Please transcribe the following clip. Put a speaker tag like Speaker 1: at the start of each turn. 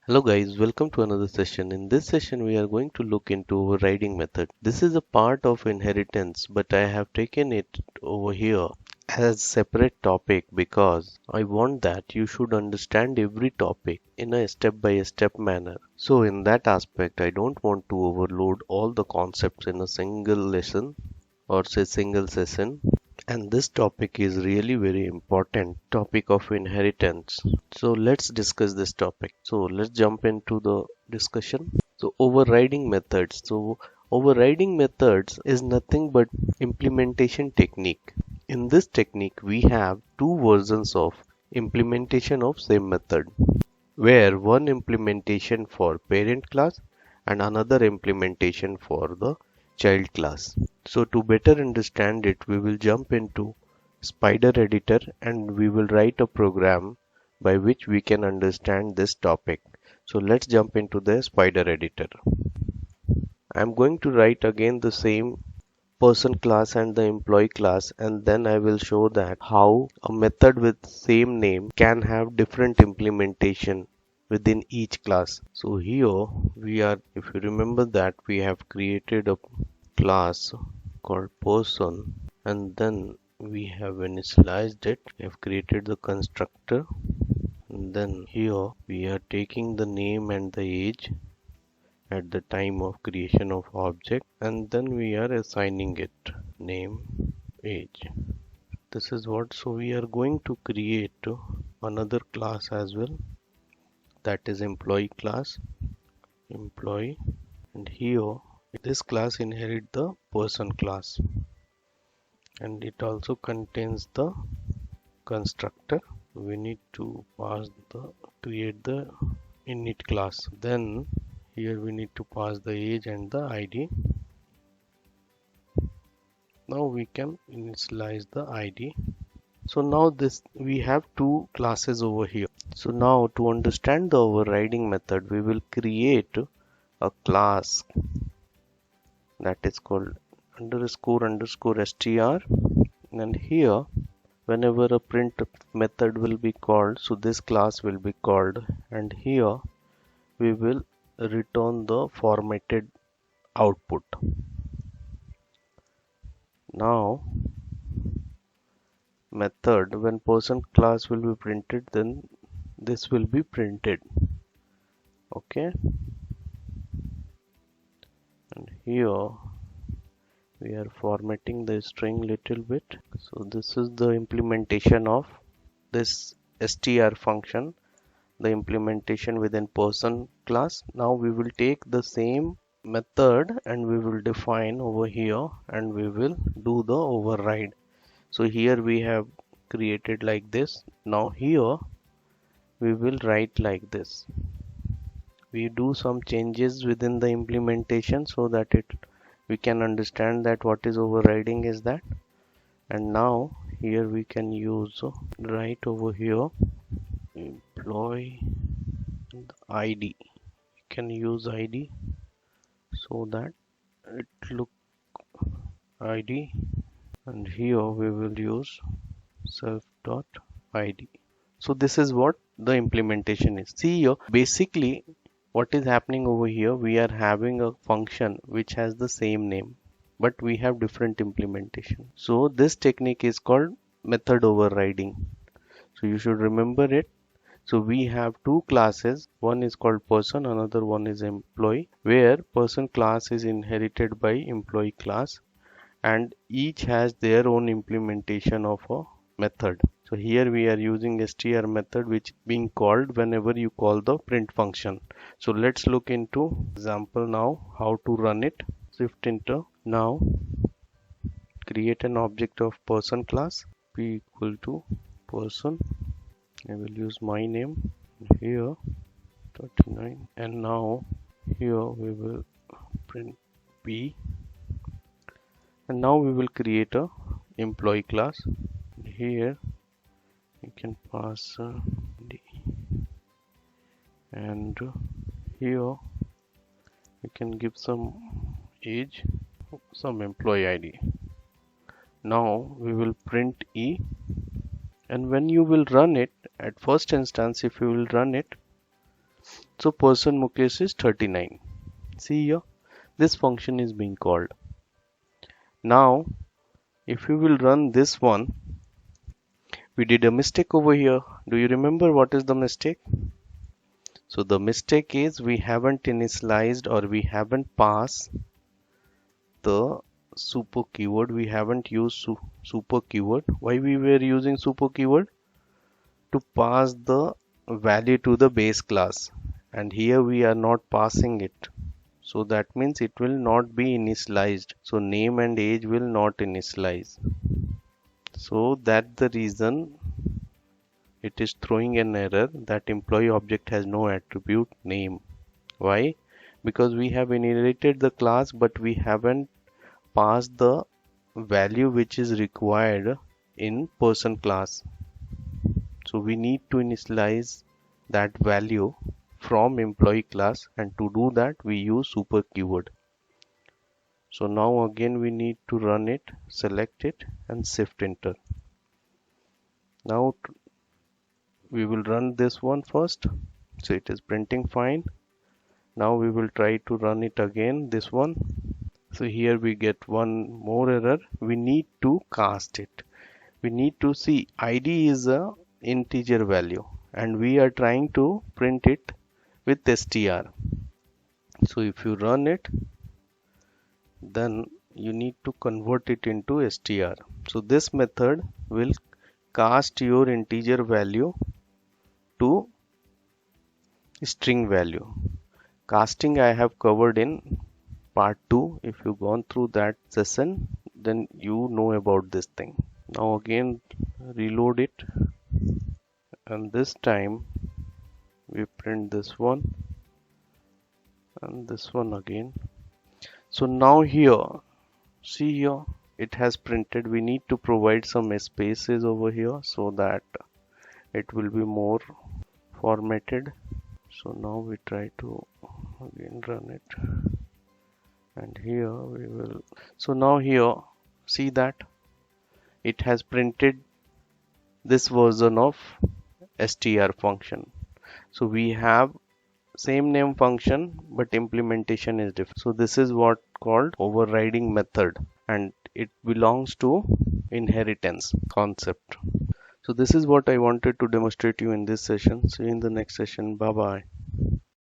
Speaker 1: Hello guys, welcome to another session. In this session we are going to look into overriding method. This is a part of inheritance, but I have taken it over here as separate topic because I want that you should understand every topic in a step by step manner. So in that aspect I don't want to overload all the concepts in a single lesson or say single session. And this topic is really very important topic of inheritance. So let's discuss this topic. So let's jump into the discussion. So overriding methods. So overriding methods is nothing but implementation technique. In this technique we have two versions of implementation of same method, where one implementation for parent class and another implementation for the child class. So to better understand it, we will jump into Spider Editor and we will write a program by which we can understand this topic. So let's jump into the Spider Editor. I'm going to write again the same person class and the employee class, and then I will show that how a method with same name can have different implementation within each class. So here we are, if you remember that we have created a class called person, and then we have initialized it. We have created the constructor, and then here we are taking the name and the age at the time of creation of object, and then we are assigning it name, age. This is what. So we are going to create another class as well, that is employee class, employee, and here this class inherit the person class, and it also contains the constructor. We need to pass the create the init class. Then here we need to pass the age and the ID. Now we can initialize the ID. So now this we have two classes over here. So now to understand the overriding method, we will create a class that is called underscore str, and here whenever a print method will be called, so this class will be called, and here we will return the formatted output. Now method, when person class will be printed, then this will be printed. Okay, and here we are formatting the string little bit. So this is the implementation of this str function, the implementation within person class. Now we will take the same method and we will define over here, and we will do the override. So here we have created like this. Now here we will write like this. We do some changes within the implementation so that we can understand that what is overriding is that. And now here we can use right over here employee ID. You can use ID so that it look ID, and here we will use self.id. So this is what the implementation is. See here, basically what is happening over here, we are having a function which has the same name, but we have different implementation. So this technique is called method overriding. So you should remember it. So we have two classes, one is called person, another one is employee, where person class is inherited by employee class, and each has their own implementation of a method. So here we are using str method, which being called whenever you call the print function. So let's look into example now how to run it. Shift enter. Now create an object of person class, p equal to person. I will use my name here 39, and now here we will print p, and now we will create a employee class. Here you can pass d, and here you can give some age, some employee ID. Now we will print e, and when you will run it at first instance, if you will run it, So person Mukesh is 39. See here, this function is being called. Now, if you will run this one, we did a mistake over here. Do you remember what is the mistake? So the mistake is we haven't initialized or we haven't passed the super keyword. We haven't used super keyword. Why we were using super keyword? To pass the value to the base class. And here we are not passing it. So that means it will not be initialized. So name and age will not initialize. So that's the reason it is throwing an error that employee object has no attribute name. Why? Because we have inherited the class but we haven't passed the value which is required in person class. So we need to initialize that value from employee class, and to do that we use super keyword. So now again we need to run it, select it and shift enter. Now we will run this one first. So it is printing fine. Now we will try to run it again, this one. So here we get one more error. We need to cast it. We need to see id is a integer value and we are trying to print it with str. So if you run it, then you need to convert it into str. So this method will cast your integer value to string value. Casting I have covered in part 2. If you've gone through that session, then you know about this thing. Now again reload it, and this time we print this one and this one again. So now here, see here, it has printed. We need to provide some spaces over here so that it will be more formatted. So now we try to again run it, and here we will. So now here, see that it has printed this version of str function. So we have same name function but implementation is different. So this is what called overriding method, and it belongs to inheritance concept. So this is what I wanted to demonstrate you in this session. See you in the next session. Bye bye.